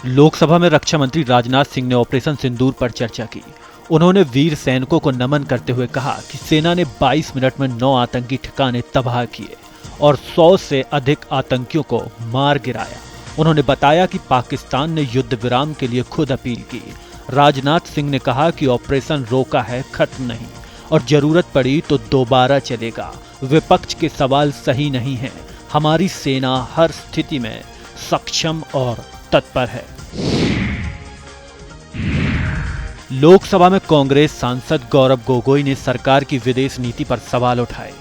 लोकसभा में रक्षा मंत्री राजनाथ सिंह ने ऑपरेशन सिंदूर पर चर्चा की। उन्होंने वीर सैनिकों को नमन करते हुए कहा कि सेना ने 22 मिनट में 9 आतंकी ठिकाने तबाह किए और 100 से अधिक आतंकियों को मार गिराया। उन्होंने बताया कि पाकिस्तान ने युद्ध विराम के लिए खुद अपील की। राजनाथ सिंह ने कहा कि ऑपरेशन रोका है, खत्म नहीं, और जरूरत पड़ी तो दोबारा चलेगा। विपक्ष के सवाल सही नहीं है। हमारी सेना हर स्थिति में सक्षम और तत्पर है। लोकसभा में कांग्रेस सांसद गौरव गोगोई ने सरकार की विदेश नीति पर सवाल उठाए।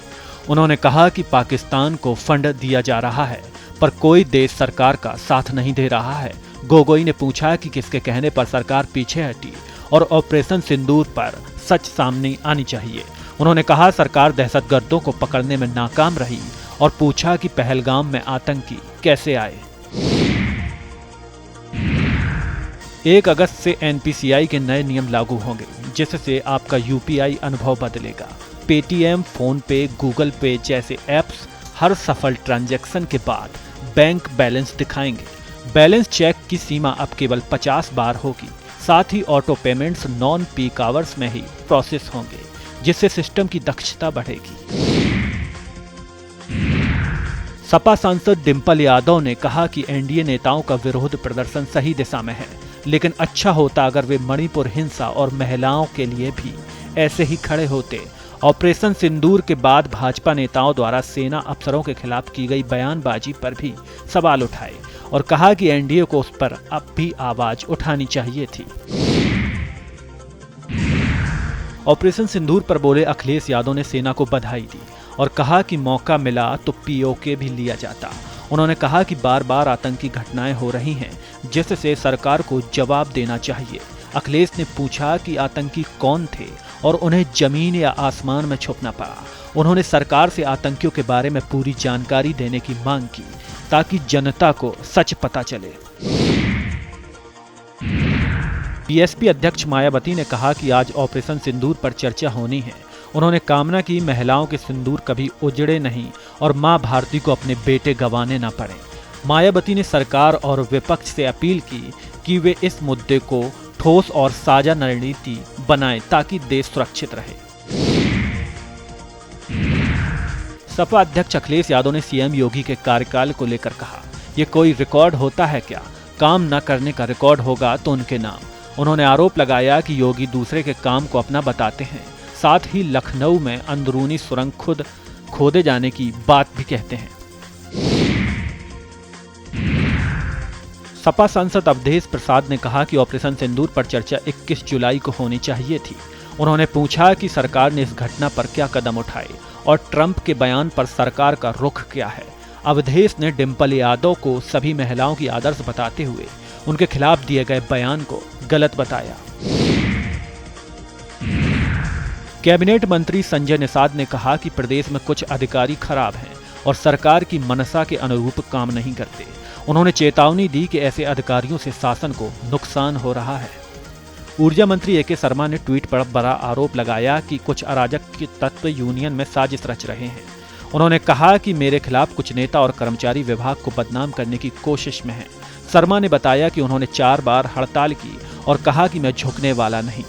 उन्होंने कहा कि पाकिस्तान को फंड दिया जा रहा है, पर कोई देश सरकार का साथ नहीं दे रहा है। गोगोई ने पूछा कि किसके कहने पर सरकार पीछे हटी और ऑपरेशन सिंदूर पर सच सामने आनी चाहिए। उन्होंने कहा सरकार दहशतगर्दों को पकड़ने में नाकाम रही और पूछा कि पहलगाम में आतंकी कैसे आए। 1 अगस्त से एनपीसीआई के नए नियम लागू होंगे, जिससे आपका यूपीआई अनुभव बदलेगा। पेटीएम, फोन पे, गूगल पे जैसे ऐप्स हर सफल ट्रांजैक्शन के बाद बैंक बैलेंस दिखाएंगे। बैलेंस चेक की सीमा अब केवल 50 बार होगी। साथ ही auto payments non peak hours में ही प्रोसेस होंगे, जिससे सिस्टम की दक्षता बढ़ेगी। सपा सांसद डिंपल यादव ने कहा कि एनडीए नेताओं का विरोध प्रदर्शन सही दिशा में है, लेकिन अच्छा होता अगर वे मणिपुर हिंसा और महिलाओं के लिए भी ऐसे ही खड़े होते। ऑपरेशन सिंदूर के बाद भाजपा नेताओं द्वारा सेना अफसरों के खिलाफ की गई बयानबाजी पर भी सवाल उठाए और कहा कि एनडीए को उस पर अब भी आवाज उठानी चाहिए थी। ऑपरेशन सिंदूर पर बोले अखिलेश यादव ने सेना को बधाई दी और कहा कि मौका मिला तो पीओके भी लिया जाता। उन्होंने कहा कि बार बार आतंकी घटनाएं हो रही हैं, जिससे सरकार को जवाब देना चाहिए। अखिलेश ने पूछा कि आतंकी कौन थे और उन्हें जमीन या आसमान में छुपना पड़ा। उन्होंने सरकार से आतंकियों के बारे में पूरी जानकारी देने की मांग की, ताकि जनता को सच पता चले। बीएसपी अध्यक्ष मायावती ने कहा कि आज ऑपरेशन सिंदूर पर चर्चा होनी है। उन्होंने कामना की महिलाओं के सिंदूर कभी उजड़े नहीं और मां भारती को अपने बेटे गंवाने न पड़े। मायावती ने सरकार और विपक्ष से अपील की कि वे इस मुद्दे को ठोस और साझा रणनीति बनाएं ताकि देश सुरक्षित रहे। सपा अध्यक्ष अखिलेश यादव ने सीएम योगी के कार्यकाल को लेकर कहा, ये कोई रिकॉर्ड होता है क्या? काम न करने का रिकॉर्ड होगा तो उनके नाम। उन्होंने आरोप लगाया कि योगी दूसरे के काम को अपना बताते हैं, साथ ही लखनऊ में अंदरूनी सुरंग खुद खोदे जाने की बात भी कहते हैं। सपा सांसद अवधेश प्रसाद ने कहा कि ऑपरेशन सिंदूर पर चर्चा 21 जुलाई को होनी चाहिए थी। उन्होंने पूछा कि सरकार ने इस घटना पर क्या कदम उठाए और ट्रंप के बयान पर सरकार का रुख क्या है। अवधेश ने डिंपल यादव को सभी महिलाओं की आदर्श बताते हुए उनके खिलाफ दिए गए बयान को गलत बताया। कैबिनेट मंत्री संजय निषाद ने कहा कि प्रदेश में कुछ अधिकारी खराब हैं और सरकार की मनसा के अनुरूप काम नहीं करते। उन्होंने चेतावनी दी कि ऐसे अधिकारियों से शासन को नुकसान हो रहा है। ऊर्जा मंत्री एके शर्मा ने ट्वीट पर बड़ा आरोप लगाया कि कुछ अराजक तत्व यूनियन में साजिश रच रहे हैं। उन्होंने कहा कि मेरे खिलाफ कुछ नेता और कर्मचारी विभाग को बदनाम करने की कोशिश में हैं। शर्मा ने बताया कि उन्होंने 4 बार हड़ताल की और कहा कि मैं झुकने वाला नहीं।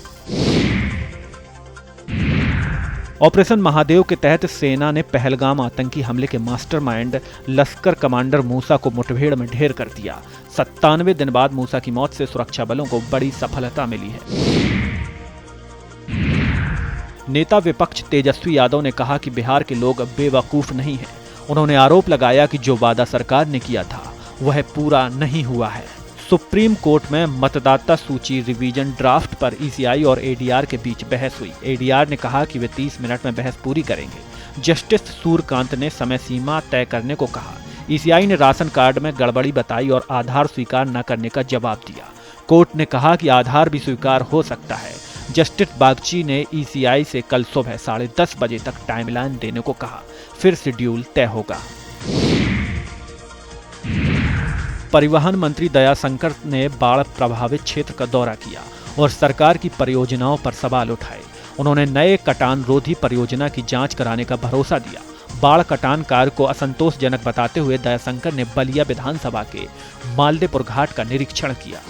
ऑपरेशन महादेव के तहत सेना ने पहलगाम आतंकी हमले के मास्टरमाइंड लश्कर कमांडर मूसा को मुठभेड़ में ढेर कर दिया। 97 दिन बाद मूसा की मौत से सुरक्षा बलों को बड़ी सफलता मिली है। नेता विपक्ष तेजस्वी यादव ने कहा कि बिहार के लोग बेवकूफ नहीं हैं। उन्होंने आरोप लगाया कि जो वादा सरकार ने किया था वह पूरा नहीं हुआ है। सुप्रीम कोर्ट में मतदाता सूची रिवीजन ड्राफ्ट पर ईसीआई और एडीआर के बीच बहस हुई। एडीआर ने कहा कि वे 30 मिनट में बहस पूरी करेंगे। जस्टिस सूर्यकांत ने समय सीमा तय करने को कहा। ईसीआई ने राशन कार्ड में गड़बड़ी बताई और आधार स्वीकार न करने का जवाब दिया। कोर्ट ने कहा कि आधार भी स्वीकार हो सकता है। जस्टिस बागची ने ईसीआई से कल सुबह 10:30 बजे तक टाइमलाइन देने को कहा, फिर शेड्यूल तय होगा। परिवहन मंत्री दयाशंकर ने बाढ़ प्रभावित क्षेत्र का दौरा किया और सरकार की परियोजनाओं पर सवाल उठाए। उन्होंने नए कटान रोधी परियोजना की जांच कराने का भरोसा दिया। बाढ़ कटान कार्य को असंतोषजनक बताते हुए दयाशंकर ने बलिया विधानसभा के मालदेपुर घाट का निरीक्षण किया।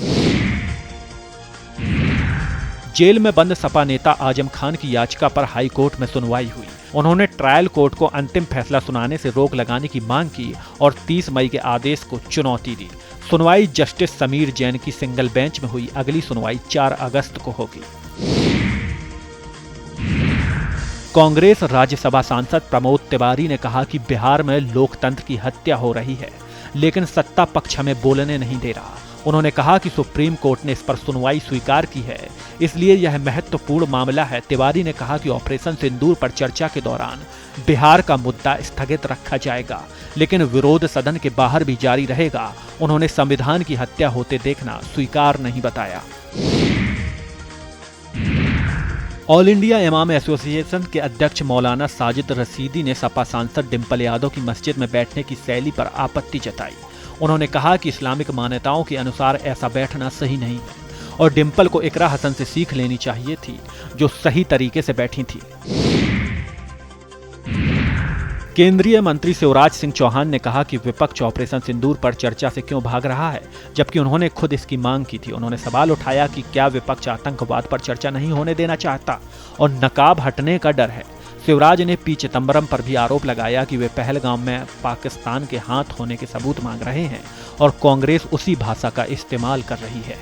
जेल में बंद सपा नेता आजम खान की याचिका पर हाई कोर्ट में सुनवाई हुई। उन्होंने ट्रायल कोर्ट को अंतिम फैसला सुनाने से रोक लगाने की मांग की और 30 मई के आदेश को चुनौती दी। सुनवाई जस्टिस समीर जैन की सिंगल बेंच में हुई। अगली सुनवाई 4 अगस्त को होगी। कांग्रेस राज्यसभा सांसद प्रमोद तिवारी ने कहा कि बिहार में लोकतंत्र की हत्या हो रही है, लेकिन सत्ता पक्ष हमें बोलने नहीं दे रहा। उन्होंने कहा कि सुप्रीम कोर्ट ने इस पर सुनवाई स्वीकार की है, इसलिए यह महत्वपूर्ण मामला है। तिवारी ने कहा कि ऑपरेशन सिंदूर पर चर्चा के दौरान बिहार का मुद्दा स्थगित रखा जाएगा, लेकिन विरोध सदन के बाहर भी जारी रहेगा। उन्होंने संविधान की हत्या होते देखना स्वीकार नहीं बताया। ऑल इंडिया इमाम एसोसिएशन के अध्यक्ष मौलाना साजिद रशीदी ने सपा सांसद डिंपल यादव की मस्जिद में बैठने की शैली पर आपत्ति जताई। उन्होंने कहा कि इस्लामिक मान्यताओं के अनुसार ऐसा बैठना सही नहीं है और डिंपल को इकरा हसन से सीख लेनी चाहिए थी, जो सही तरीके से बैठी थी। केंद्रीय मंत्री शिवराज सिंह चौहान ने कहा कि विपक्ष ऑपरेशन सिंदूर पर चर्चा से क्यों भाग रहा है, जबकि उन्होंने खुद इसकी मांग की थी। उन्होंने सवाल उठाया कि क्या विपक्ष आतंकवाद पर चर्चा नहीं होने देना चाहता और नकाब हटने का डर है। शिवराज ने पी चिदंबरम पर भी आरोप लगाया कि वे पहलगाम में पाकिस्तान के हाथ होने के सबूत मांग रहे हैं और कांग्रेस उसी भाषा का इस्तेमाल कर रही है।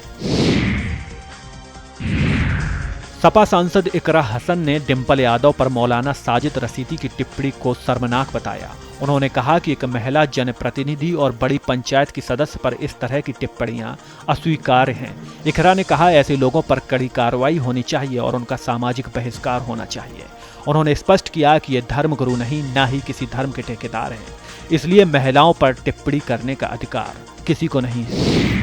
सपा सांसद इकरा हसन ने डिंपल यादव पर मौलाना साजिद रशीदी की टिप्पणी को शर्मनाक बताया। उन्होंने कहा कि एक महिला जनप्रतिनिधि और बड़ी पंचायत की सदस्य पर इस तरह की टिप्पणियां अस्वीकार्य हैं। इकरा ने कहा ऐसे लोगों पर कड़ी कार्रवाई होनी चाहिए और उनका सामाजिक बहिष्कार होना चाहिए। उन्होंने स्पष्ट किया कि ये धर्मगुरु नहीं, ना ही किसी धर्म के ठेकेदार हैं, इसलिए महिलाओं पर टिप्पणी करने का अधिकार किसी को नहीं है।